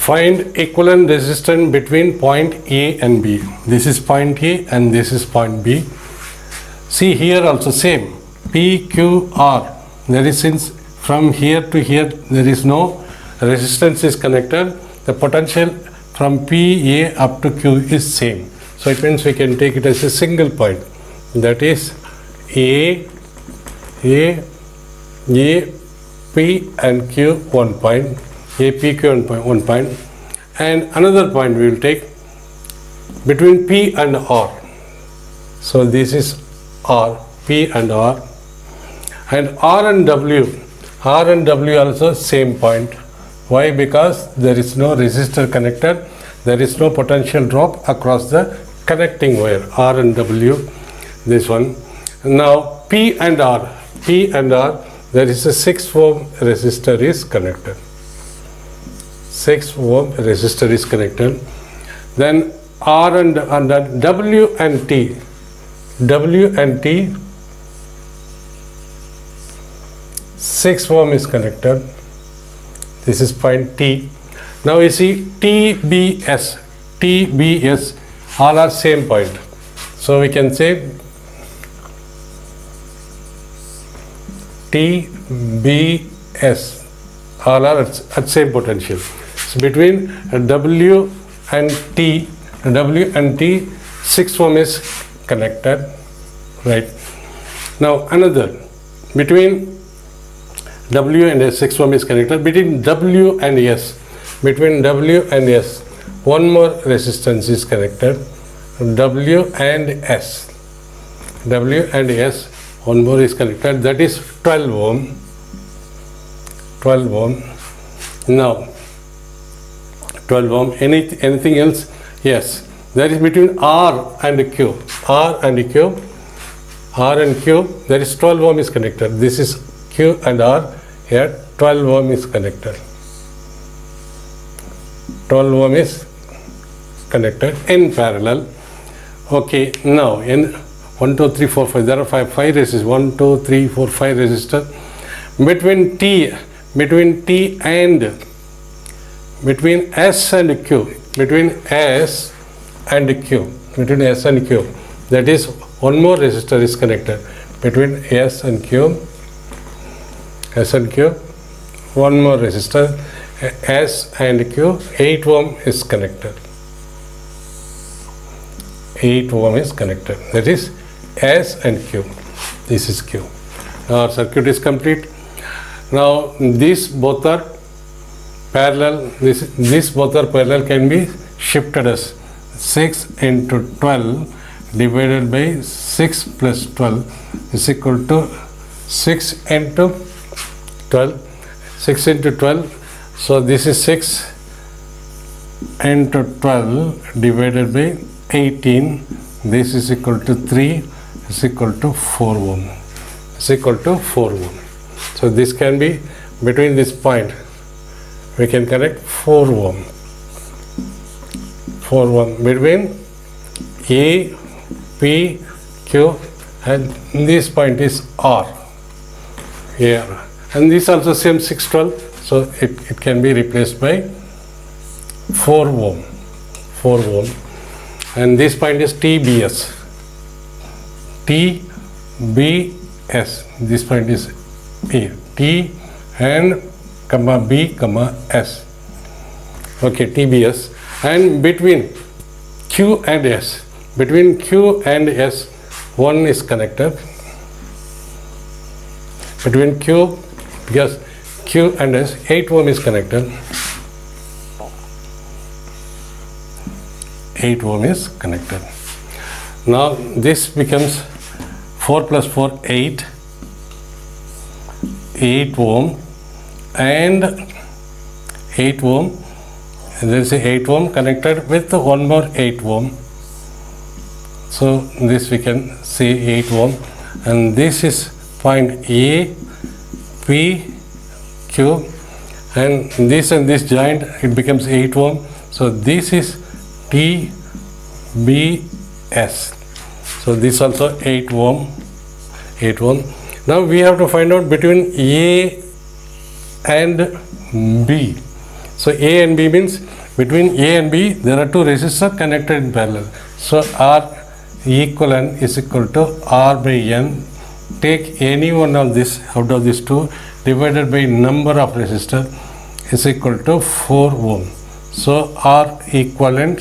Find equivalent resistance between point A and B. This is point A and this is point B. See here also same. P, Q, R. There is, since from here to here there is no resistance is connected, the potential from P, A up to Q is same. So it means we can take it as a single point. That is A, P and Q 1 point. A, P, Q 1 point. And another point we will take between P and R. So this is R, P and R. And R and W also same point. Why? Because there is no resistor connected, there is no potential drop across the connecting wire, R and W, this one. Now P and R, there is a 6 ohm resistor is connected. 6 ohm resistor is connected. Then R and W and T, 6 ohm is connected. This is point T. Now you see TBS, all are same point. So we can say TBS, all are at same potential. So between W and T, 6 ohm is connected, right? Now another, between W and S, 6 ohm is connected. Between W and S, one more resistance is connected. W and S, one more is connected. That is 12 ohm. Now 12 ohm. Anything else? Yes. There is between R and Q. There is 12 ohm is connected. This is Q and R. Here 12 ohm is connected. 12 ohm is connected in parallel. Okay, now in 1, 2, 3, 4, 5, there are 5 resistors. 1, 2, 3, 4, 5 resistors. Between S and Q, that is one more resistor is connected. Between S and Q, one more resistor, S and Q, 8 ohm is connected. 8 ohm is connected. That is S and Q. This is Q. Now our circuit is complete. Now these both are parallel. These both are parallel can be shifted as 6 into 12 divided by 6 plus 12 is equal to 6 into 12. So this is 6 into 12 divided by 18. This is equal to 3 is equal to 4 ohm. So this can be between this point. We can connect 4 ohm. Between A, P, Q, and this point is R here. And this also same 612, so it can be replaced by 4 ohm. And this point is TBS. This point is A. T and comma B comma S. Okay, TBS. And between Q and S, one is connected. Between Q, because Q and S, 8 ohm is connected. 8 ohm is connected. Now this becomes 4 plus 4, 8 ohm, and 8 ohm. There is a 8 ohm connected with one more 8 ohm. So this we can say 8 ohm, and this is point A, P, Q, and this joint, it becomes 8 ohm. So this is TBS. So this also 8 ohm. Now we have to find out between A and B. So A and B means between A and B there are two resistors connected in parallel. So R equivalent is equal to R by N. Take any one of this out of these two divided by number of resistors is equal to 4 ohm. So R equivalent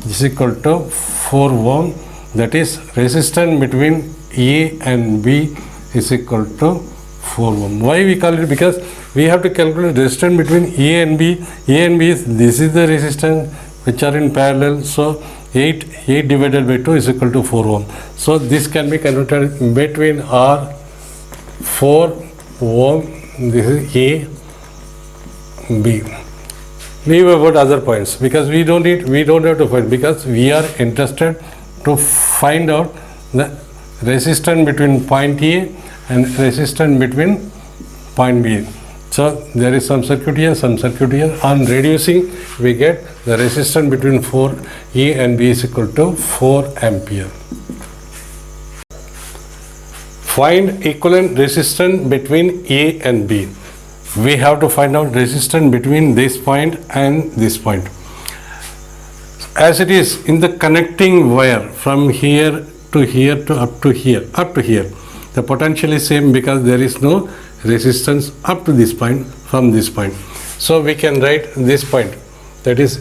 is equal to 4 ohm, that is resistance between A and B is equal to 4 ohm. Why we call it? Because we have to calculate resistance between A and B. A and B is, this is the resistance which are in parallel. So 8 divided by 2 is equal to 4 ohm. So this can be converted between R 4 ohm, this is A, B. Leave about other points because we don't have to find, because we are interested to find out the resistance between point A and resistance between point B. So there is some circuit here, some circuit here. On reducing, we get the resistance between 4 A and B is equal to 4 ampere. Find equivalent resistance between A and B. We have to find out resistance between this point and this point. As it is in the connecting wire from here to here to up to here, the potential is same because there is no resistance up to this point from this point. So we can write this point, that is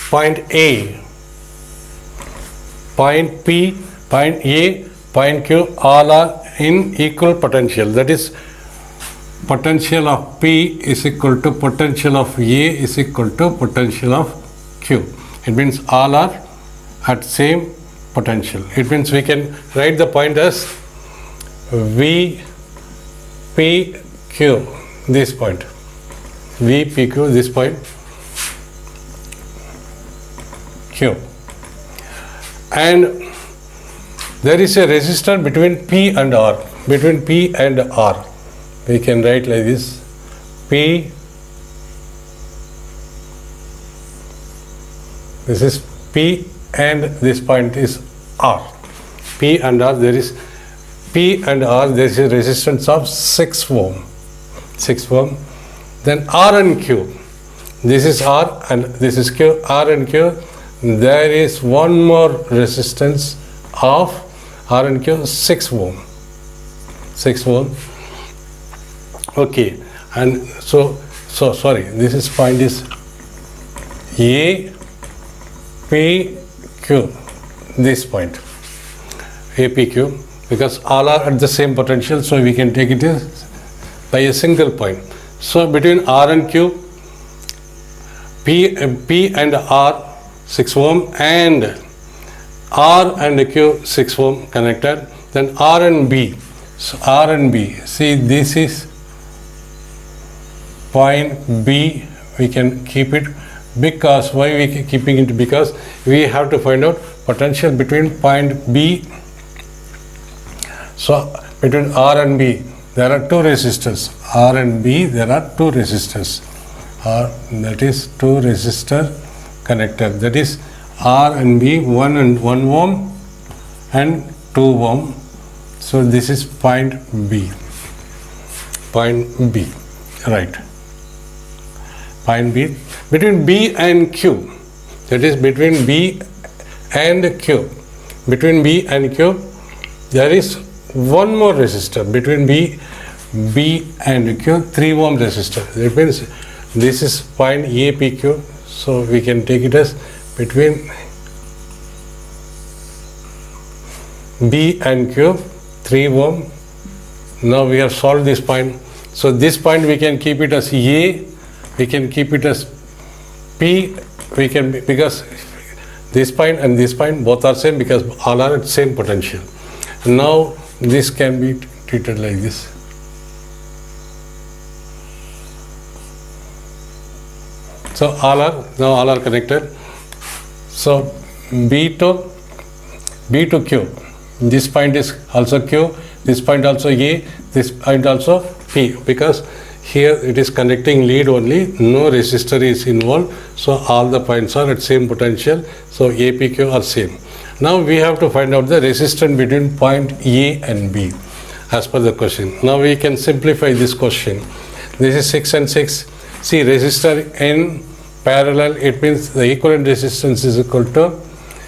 point A, point P, point A, point Q, all are in equal potential. That is potential of P is equal to potential of A is equal to potential of Q. It means all are at same potential. It means we can write the point as V P Q, this point, V P Q, this point Q, and there is a resistor between P and R. Between P and R, we can write like this: P, this is P, and this point is R. P and R, there is P and R, there is a resistance of 6 ohm. 6 ohm. Then R and Q, this is R and this is Q. R and Q, there is one more resistance of R and Q, 6 ohm. 6 ohm. Okay, and so sorry, this is point is A, P, Q, this point, A, P, Q, because all are at the same potential, so we can take it as by a single point. So between R and Q, P and R 6 ohm, and R and Q 6 ohm connected. Then R and B. So R and B. See, this is point B. We can keep it because why we keeping it? Because we have to find out potential between point B. So between R and B, there are two resistors. R and B, there are two resistors. That is two resistor connected. That is R and B, 1 ohm and 2 ohm. So this is point B. Point B, right? Point B. Between B and Q, that is between B and Q. Between B and Q, there is one more resistor. Between B and Q, 3 ohm resistor. That means this is point APQ. So we can take it as between B and Q, 3 ohm. Now we have solved this point. So this point we can keep it as A, we can keep it as P, we can, because this point and this point both are same because all are at same potential. Now this can be treated like this. So all are connected. So B to Q. This point is also Q. This point also A. This point also P. Because here it is connecting lead only. No resistor is involved. So all the points are at same potential. So A, P, Q are same. Now we have to find out the resistance between point A and B. as per the question. Now we can simplify this question. This is 6 and 6. See, resistor in parallel, it means the equivalent resistance is equal to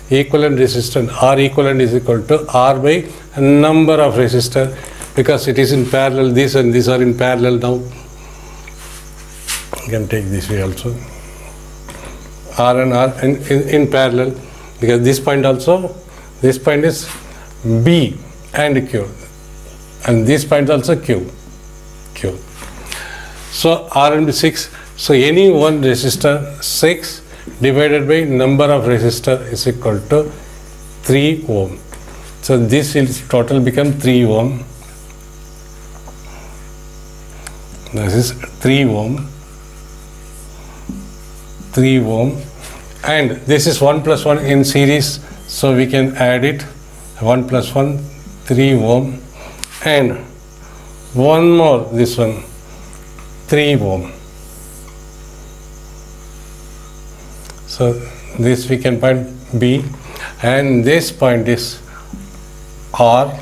equivalent resistance, R equivalent is equal to R by number of resistor, because it is in parallel, these and these are in parallel now. You can take this way also. R and R in parallel, because this point also, this point is B and Q, and this point also Q. So R and B 6. So any one resistor 6 divided by number of resistor is equal to 3 ohm. So this will total become 3 ohm. This is 3 ohm. 3 ohm, and this is 1 plus 1 in series, so we can add it. 1 plus 1, 3 ohm, and one more, this one, 3 ohm. So this we can find B, and this point is R.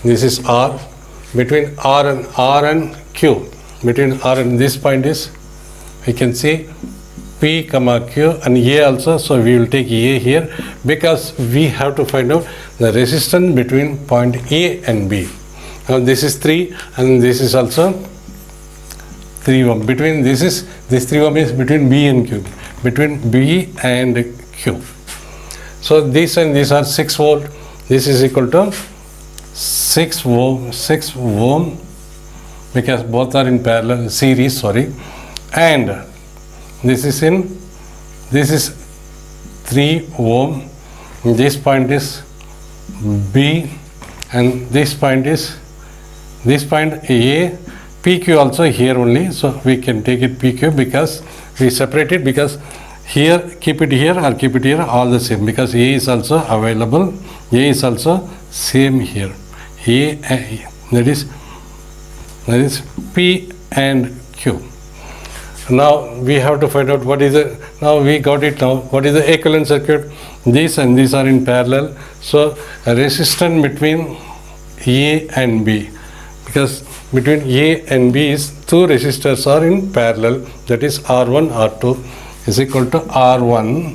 This is R. Between R and Q, between R and this point is, we can see P comma Q and A also. So we will take A here, because we have to find out the resistance between point A and B. Now this is 3 and this is also 3 ohm. Between this 3 ohm is between B and Q, between B and Q. So these and these are 6 volt. This is equal to 6 ohm, because both are in parallel series, sorry, and this is 3 ohm. This point is B, and this point A. PQ also here only, so we can take it PQ, because we separate it, because here keep it here or keep it here, all the same, because A is also available. A is also same here. A, that is P and Q. Now we have to find out what is the, now we got it now, what is the equivalent circuit. These and these are in parallel, so a resistance between A and B, because between A and B is 2 resistors are in parallel, that is R1 R2 is equal to R1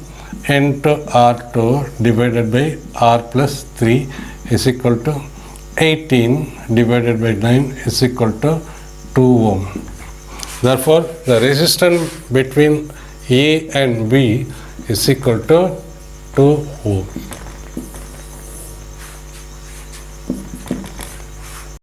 into R2 divided by R plus 3 is equal to 18 divided by 9 is equal to 2 ohm. Therefore, the resistance between A and B is equal to 2 ohm.